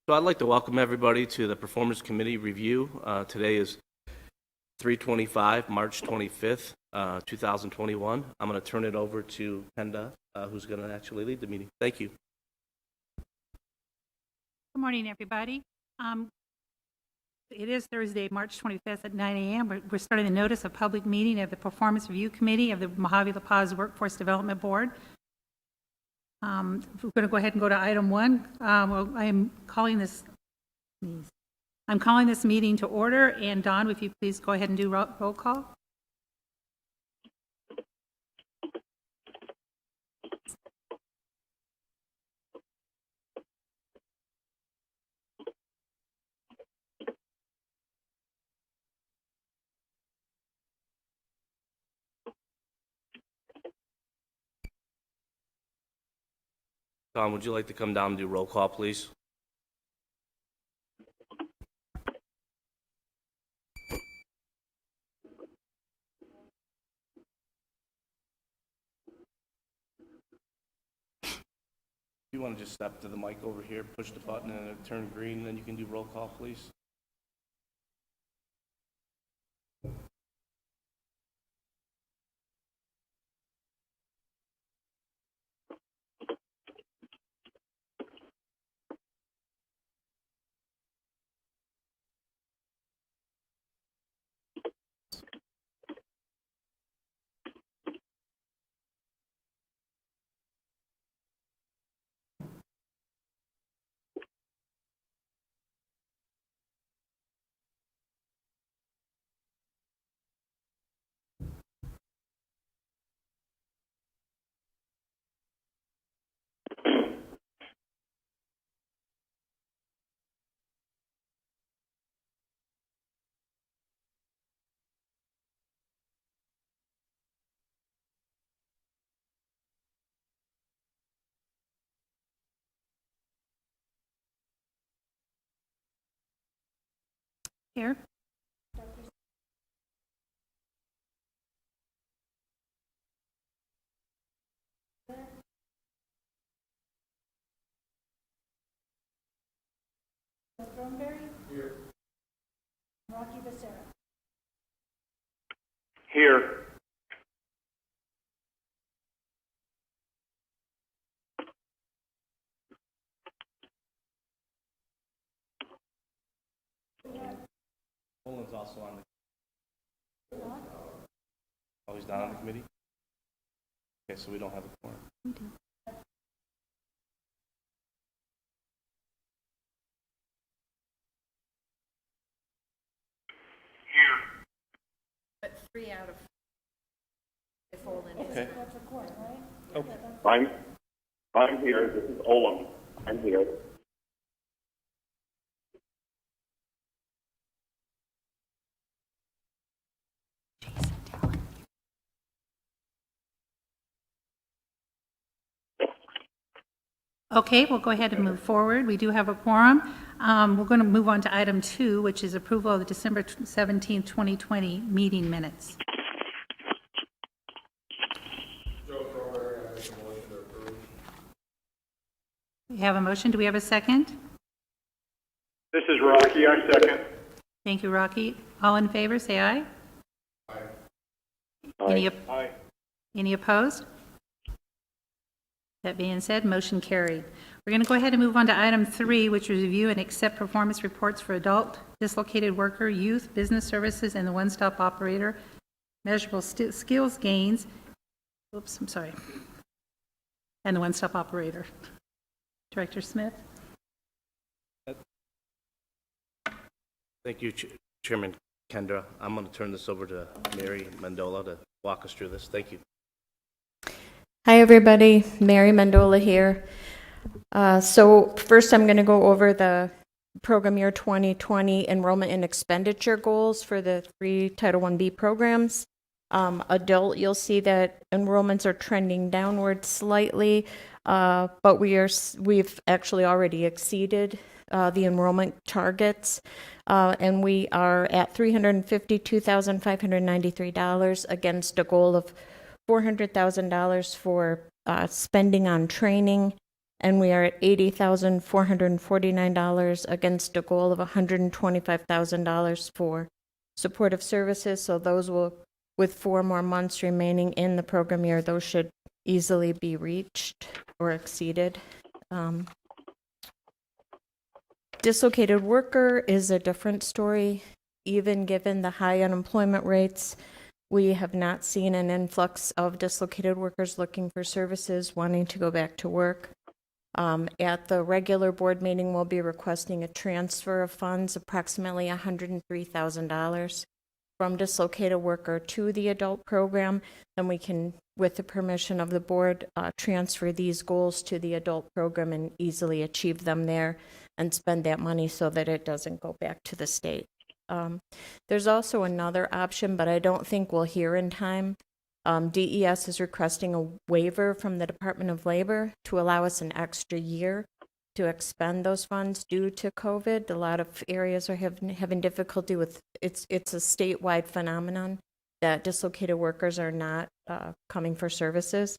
So I'd like to welcome everybody to the Performance Committee review. Today is 3/25, March 25th, 2021. I'm going to turn it over to Kenda, who's going to actually lead the meeting. Thank you. Good morning, everybody. It is Thursday, March 25th at 9 a.m. We're starting the notice of public meeting of the Performance Review Committee of the Mojave La Paz Workforce Development Board. We're going to go ahead and go to item 1. I'm calling this meeting to order. And Don, if you please go ahead and do roll call. Tom, would you like to come down and do roll call, please? If you want to just step to the mic over here, push the button, and it'll turn green, then you can do roll call, please. Here. Here. Rocky Becerra. Here. Poland's also on the... Oh, he's not on the committee? Okay, so we don't have a quorum. But 3 out of 5 Olin is. Okay. That's a quorum, right? Okay. I'm here. This is Olin. I'm here. Okay, we'll go ahead and move forward. We do have a quorum. We're going to move on to item 2, which is approval of the December 17, 2020 meeting minutes. We have a motion. Do we have a second? This is Rocky. I second. Thank you, Rocky. All in favor, say aye. Aye. Aye. Any opposed? That being said, motion carried. We're going to go ahead and move on to item 3, which is review and accept performance reports for adult, dislocated worker, youth, business services, and the one-stop operator, measurable skills gains, oops, I'm sorry, and the one-stop operator. Director Smith? Thank you, Chairman Kendra. I'm going to turn this over to Mary Mendola to walk us through this. Thank you. Hi, everybody. Mary Mendola here. So first, I'm going to go over the program year 2020 enrollment and expenditure goals for the 3 Title 1B programs. Adult, you'll see that enrollments are trending downward slightly, but we've actually already exceeded the enrollment targets, and we are at $352,593 against a goal of $400,000 for spending on training and we are at $80,449 against a goal of $125,000 for supportive services. So those will, with 4 more months remaining in the program year, those should easily be reached or exceeded. Dislocated worker is a different story. Even given the high unemployment rates, we have not seen an influx of dislocated workers looking for services, wanting to go back to work. At the regular board meeting, we'll be requesting a transfer of funds, approximately $103,000 from dislocated worker to the adult program. Then we can, with the permission of the board, transfer these goals to the adult program and easily achieve them there and spend that money so that it doesn't go back to the state. There's also another option, but I don't think we'll hear in time. DES is requesting a waiver from the Department of Labor to allow us an extra year to expend those funds due to COVID. A lot of areas are having difficulty with it's a statewide phenomenon that dislocated workers are not coming for services.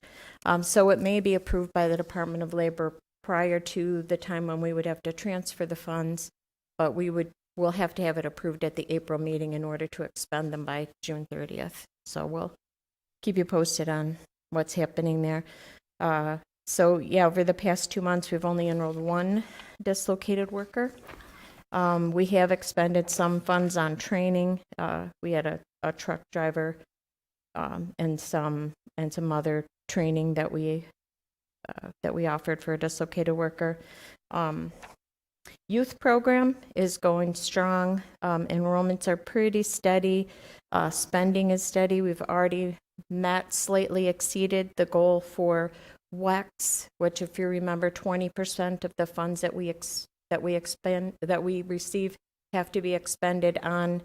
So it may be approved by the Department of Labor prior to the time when we would have to transfer the funds, but we'll have to have it approved at the April meeting in order to expend them by June 30th. So we'll keep you posted on what's happening there. So yeah, over the past 2 months, we've only enrolled 1 dislocated worker. We have expended some funds on training. We had a truck driver and some other training that we offered for a dislocated worker. Youth program is going strong. Enrollments are pretty steady. Spending is steady. We've already met, slightly exceeded the goal for WEX, which, if you remember, 20% of the funds that we receive have to be expended on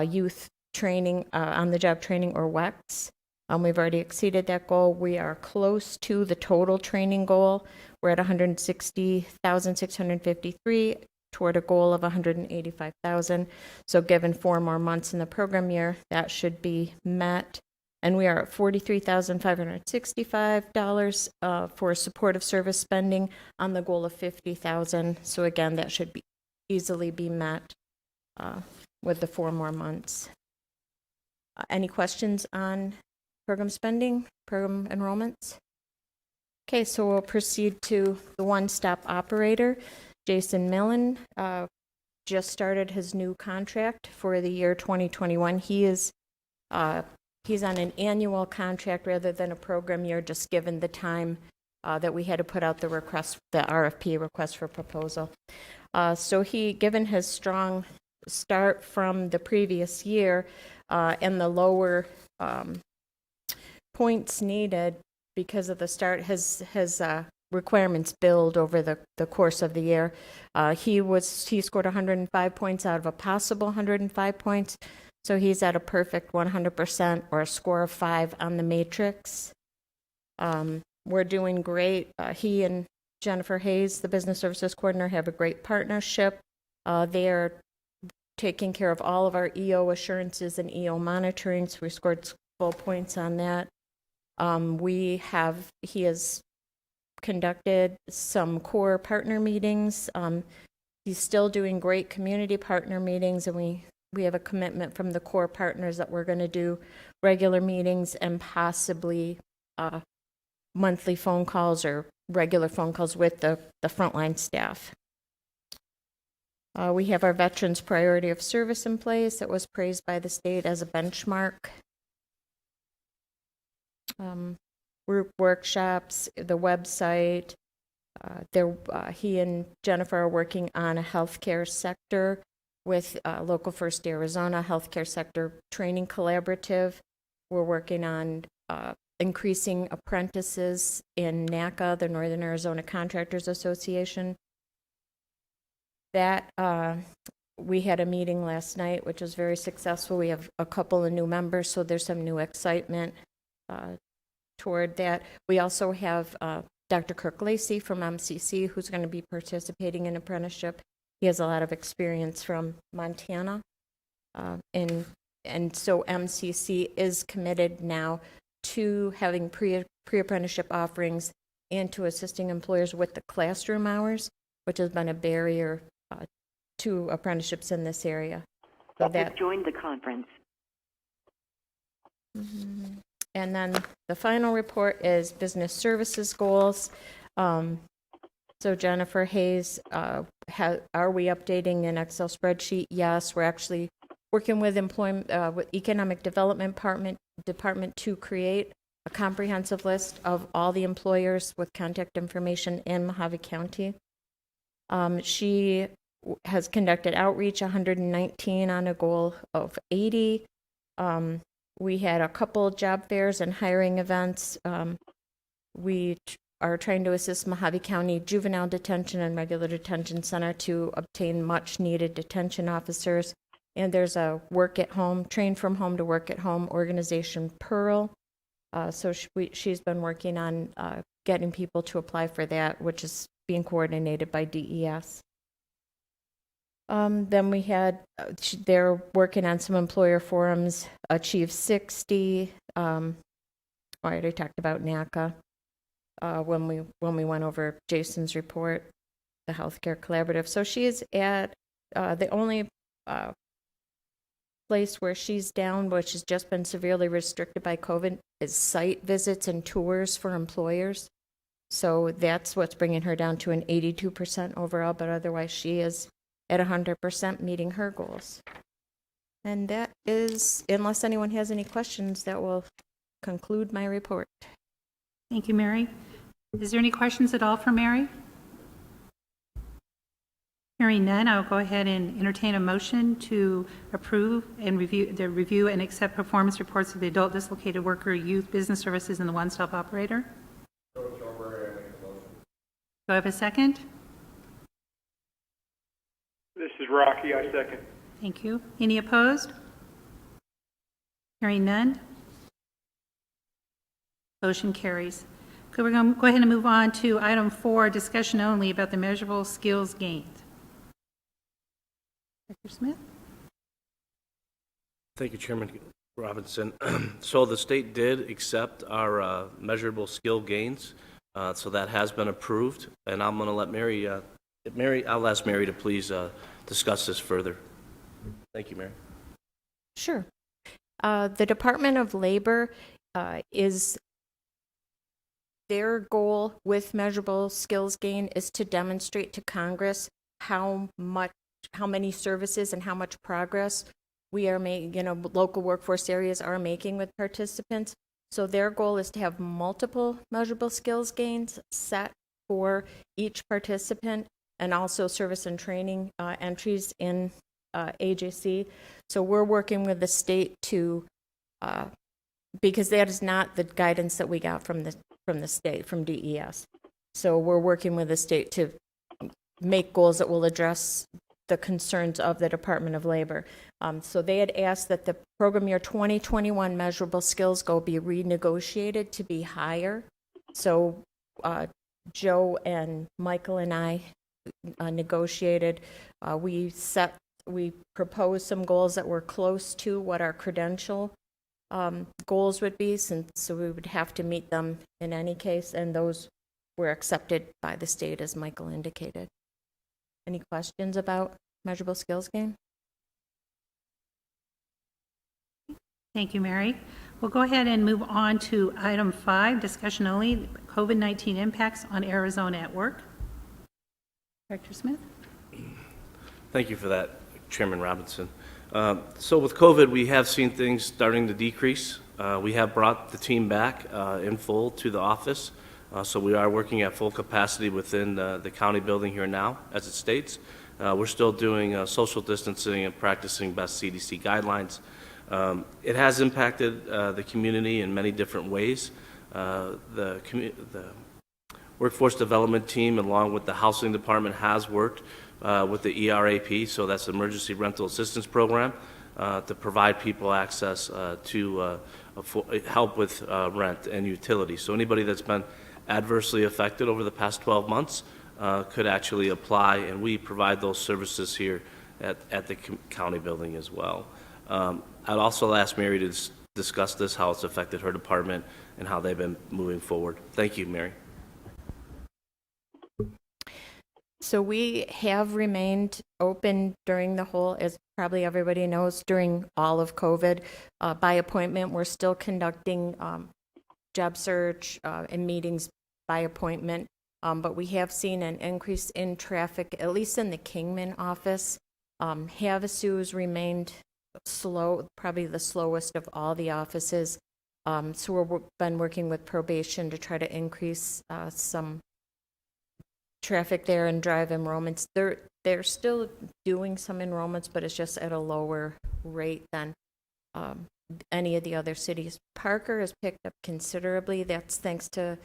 youth training, on the job training, or WEX. We've already exceeded that goal. We are close to the total training goal. We're at 160,653 toward a goal of 185,000. So given 4 more months in the program year, that should be met. And we are at $43,565 for supportive service spending on the goal of $50,000. So again, that should easily be met with the 4 more months. Any questions on program spending, program enrollments? Okay, so we'll proceed to the OneStop operator. Jason Millen just started his new contract for the year 2021. He's on an annual contract rather than a program year, just given the time that we had to put out the RFP, request for proposal. So given his strong start from the previous year and the lower points needed because of the start, his requirements build over the course of the year. He scored 105 points out of a possible 105 points, so he's at a perfect 100% or a score of 5 on the matrix. We're doing great. He and Jennifer Hayes, the business services coordinator, have a great partnership. They are taking care of all of our EO assurances and EO monitoring, so we scored full points on that. He has conducted some core partner meetings. He's still doing great community partner meetings, and we have a commitment from the core partners that we're going to do regular meetings and possibly monthly phone calls or regular phone calls with the frontline staff. We have our Veterans Priority of Service in place that was praised by the state as a benchmark. Group workshops, the website. He and Jennifer are working on a healthcare sector with Local First Arizona Healthcare Sector Training Collaborative. We're working on increasing apprentices in NACA, the Northern Arizona Contractors Association. That we had a meeting last night, which was very successful. We have a couple of new members, so there's some new excitement toward that. We also have Dr. Kirk Lacey from MCC, who's going to be participating in apprenticeship. He has a lot of experience from Montana. And so MCC is committed now to having pre-apprenticeship offerings and to assisting employers with the classroom hours, which has been a barrier to apprenticeships in this area. So that joined the conference. And then the final report is business services goals. So Jennifer Hayes, are we updating an Excel spreadsheet? Yes, we're actually working with with Economic Development Department to create a comprehensive list of all the employers with contact information in Mojave County. She has conducted outreach, 119 on a goal of 80. We had a couple job fairs and hiring events. We are trying to assist Mojave County Juvenile Detention and Regular Detention Center to obtain much-needed detention officers. And there's a work at home, train from home to work at home organization, Pearl. So she's been working on getting people to apply for that, which is being coordinated by DES. Then we had, they're working on some employer forums, Achieve 60. I already talked about NACA when we went over Jason's report, the Healthcare Collaborative. So she is at the only place where she's down, which has just been severely restricted by COVID, is site visits and tours for employers. So that's what's bringing her down to an 82% overall, but otherwise she is at 100% meeting her goals. And that is, unless anyone has any questions, that will conclude my report. Thank you, Mary. Is there any questions at all for Mary? Hearing none, I'll go ahead and entertain a motion to approve and review and accept performance reports of the adult dislocated worker, youth, business services, and the one-stop operator. Do I have a second? This is Rocky. I second. Thank you. Any opposed? Hearing none. Motion carries. Okay, we're going to go ahead and move on to item 4, discussion only about the measurable skills gained. Dr. Smith? Thank you, Chairman Robinson. So the state did accept our measurable skill gains, so that has been approved, and I'm going to let I'll ask Mary to please discuss this further. Thank you, Mary. Sure. The Department of Labor is their goal with measurable skills gain is to demonstrate to Congress how many services and how much progress we are making, local workforce areas are making with participants. So their goal is to have multiple measurable skills gains set for each participant, and also service and training entries in AJC. So we're working with the state to, because that is not the guidance that we got from the state, from DES. So we're working with the state to make goals that will address the concerns of the Department of Labor. So they had asked that the program year 2021 measurable skills goal be renegotiated to be higher. So Joe and Michael and I negotiated. We proposed some goals that were close to what our credential goals would be, so we would have to meet them in any case, and those were accepted by the state, as Michael indicated. Any questions about measurable skills gain? Thank you, Mary. We'll go ahead and move on to item 5, discussion only, COVID-19 impacts on Arizona at work. Dr. Smith? Thank you for that, Chairman Robinson. So with COVID, we have seen things starting to decrease. We have brought the team back in full to the office. So we are working at full capacity within the county building here now, as it states. We're still doing social distancing and practicing best CDC guidelines. It has impacted the community in many different ways. The workforce development team, along with the housing department, has worked with the ERAP, so that's Emergency Rental Assistance Program, to provide people access to help with rent and utilities. So anybody that's been adversely affected over the past 12 months could actually apply, and we provide those services here at the county building as well. I'd also ask Mary to discuss this, how it's affected her department, and how they've been moving forward. Thank you, Mary. So we have remained open during the whole, as probably everybody knows, during all of COVID, by appointment. We're still conducting job search and meetings by appointment, but we have seen an increase in traffic, at least in the Kingman office. Havasu's remained slow, probably the slowest of all the offices. So we've been working with probation to try to increase some traffic there and drive enrollments. They're still doing some enrollments, but it's just at a lower rate than any of the other cities. Parker has picked up considerably. That's thanks to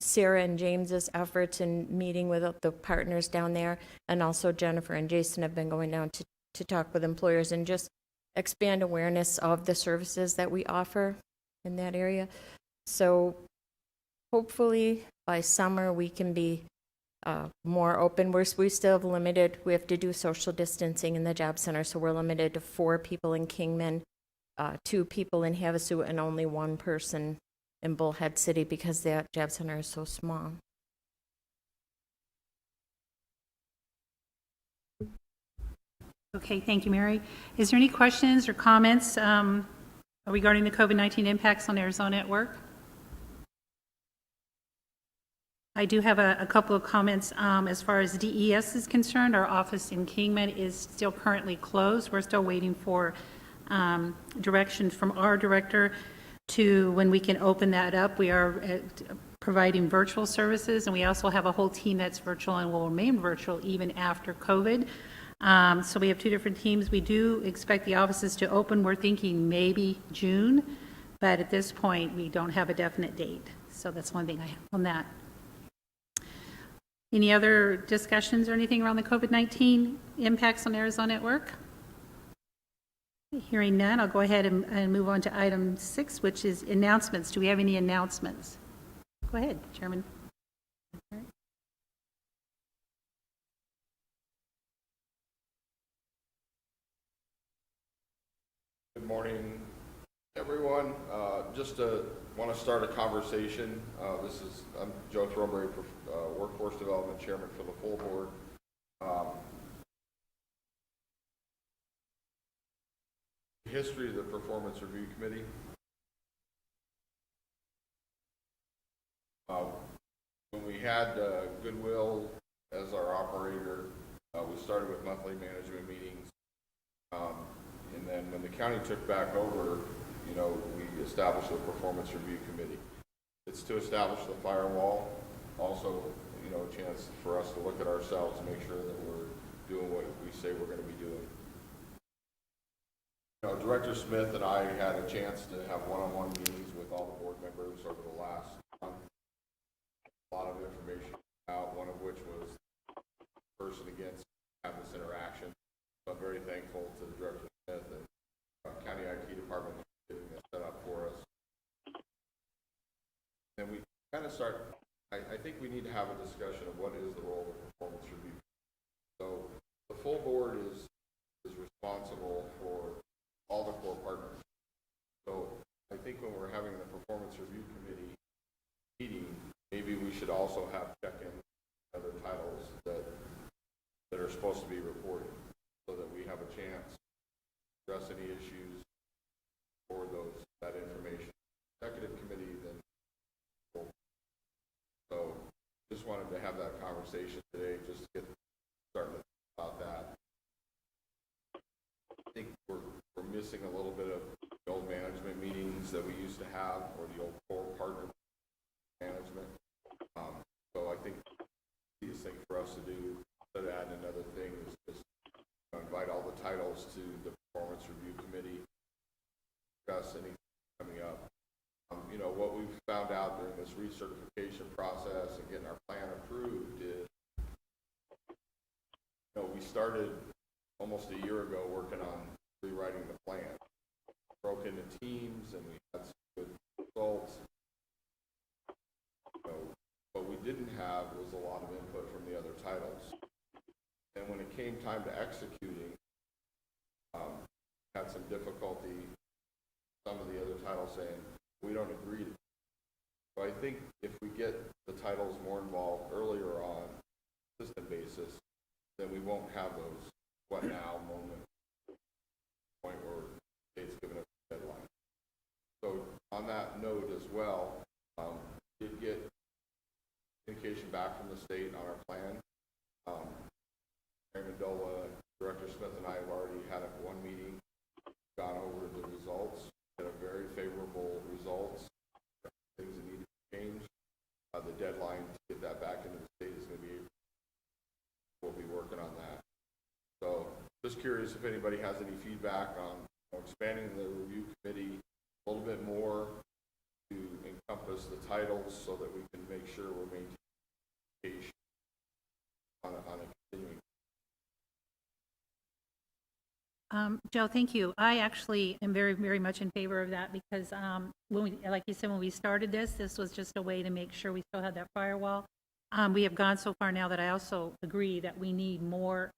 Sarah and James's efforts in meeting with the partners down there, and also Jennifer and Jason have been going down to talk with employers and just expand awareness of the services that we offer in that area. So hopefully by summer we can be more open. We still have limited, we have to do social distancing in the job center, so we're limited to 4 people in Kingman, 2 people in Havasu, and only 1 person in Bullhead City because that job center is so small. Okay, thank you, Mary. Is there any questions or comments regarding the COVID-19 impacts on Arizona at work? I do have a couple of comments as far as DES is concerned. Our office in Kingman is still currently closed. We're still waiting for direction from our director to when we can open that up. We are providing virtual services, and we also have a whole team that's virtual and will remain virtual even after COVID. So we have 2 different teams. We do expect the offices to open. We're thinking maybe June, but at this point we don't have a definite date. So that's one thing I have on that. Any other discussions or anything around the COVID-19 impacts on Arizona at work? Hearing none, I'll go ahead and move on to item 6, which is announcements. Do we have any announcements? Go ahead, Chairman. Good morning, everyone. Just want to start a conversation. I'm Joe Thornberry, Workforce Development Chairman for the full board. History of the Performance Review Committee. When we had Goodwill as our operator, we started with monthly management meetings. And then when the county took back over, we established a performance review committee. It's to establish the firewall, also, a chance for us to look at ourselves and make sure that we're doing what we say we're going to be doing. Director Smith and I had a chance to have one-on-one meetings with all the board members over the last month. A lot of information out, one of which was person against have this interaction. So I'm very thankful to the Director Smith and County IT Department for getting this set up for us. And we kind of start, I think we need to have a discussion of what is the role of performance review. So the full board is responsible for all the core partners. So I think when we're having the performance review committee meeting, maybe we should also have check-in other titles that are supposed to be reported, so that we have a chance to address any issues for that information. Executive committee, then. So just wanted to have that conversation today, just to get started about that. I think we're missing a little bit of the old management meetings that we used to have, or the old core partner management. So I think the easiest thing for us to do, instead of adding another thing, is just invite all the titles to the performance review committee, discuss anything coming up. What we've found out during this recertification process and getting our plan approved is, we started almost a year ago working on rewriting the plan. Broke into teams and we had some good results. What we didn't have was a lot of input from the other titles. And when it came time to executing, had some difficulty, some of the other titles saying, we don't agree. So I think if we get the titles more involved earlier on, then we won't have those what now moment point where the state's given us a deadline. So on that note as well, did get communication back from the state on our plan. Mayor Mendola, Director Smith, and I have already had one meeting, gone over the results, had a very favorable results, things that need to be changed. The deadline to get that back into the state is going to be April. We'll be working on that. So just curious if anybody has any feedback on expanding the review committee a little bit more to encompass the titles so that we can make sure we're maintaining on a continuing. Joe, thank you. I actually am very, very much in favor of that because when we, like you said, when we started this was just a way to make sure we still had that firewall. We have gone so far now that I also agree that we need more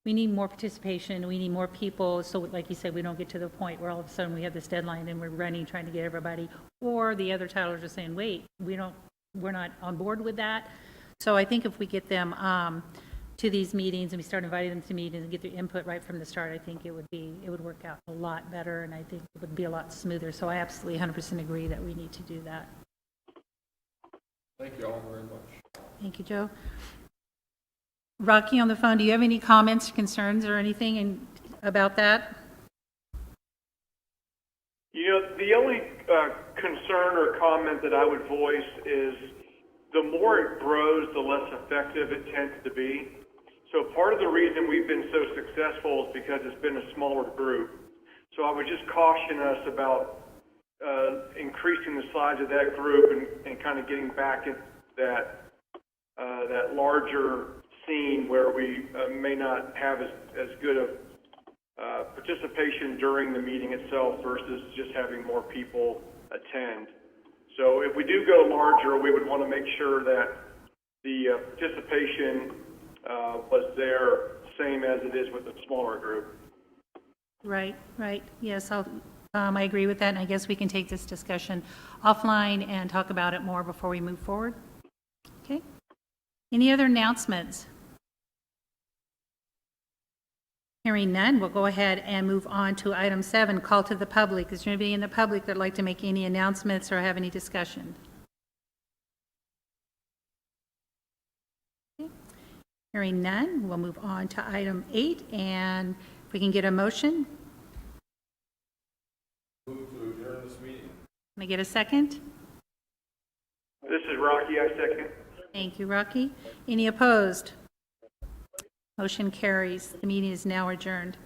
participation. We need more people. So like you said, we don't get to the point where all of a sudden we have this deadline and we're running, trying to get everybody, or the other titlers are saying, wait, we're not on board with that. So I think if we get them to these meetings and we start inviting them to meetings and get their input right from the start, I think it would work out a lot better, and I think it would be a lot smoother. So I absolutely 100% agree that we need to do that. Thank you all very much. Thank you, Joe. Rocky on the phone, do you have any comments, concerns, or anything about that? You know, the only concern or comment that I would voice is the more it grows, the less effective it tends to be. So part of the reason we've been so successful is because it's been a smaller group. So I would just caution us about increasing the size of that group and kind of getting back into that larger scene where we may not have as good of participation during the meeting itself versus just having more people attend. So if we do go larger, we would want to make sure that the participation was there, same as it is with the smaller group. Right. Yes, I agree with that, and I guess we can take this discussion offline and talk about it more before we move forward. Okay. Any other announcements? Hearing none, we'll go ahead and move on to item 7, call to the public. Is there anybody in the public that would like to make any announcements or have any discussion? Okay. Hearing none, we'll move on to item 8, and if we can get a motion. Move to adjourn this meeting. Can I get a second? This is Rocky, I second. Thank you, Rocky. Any opposed? Motion carries. The meeting is now adjourned.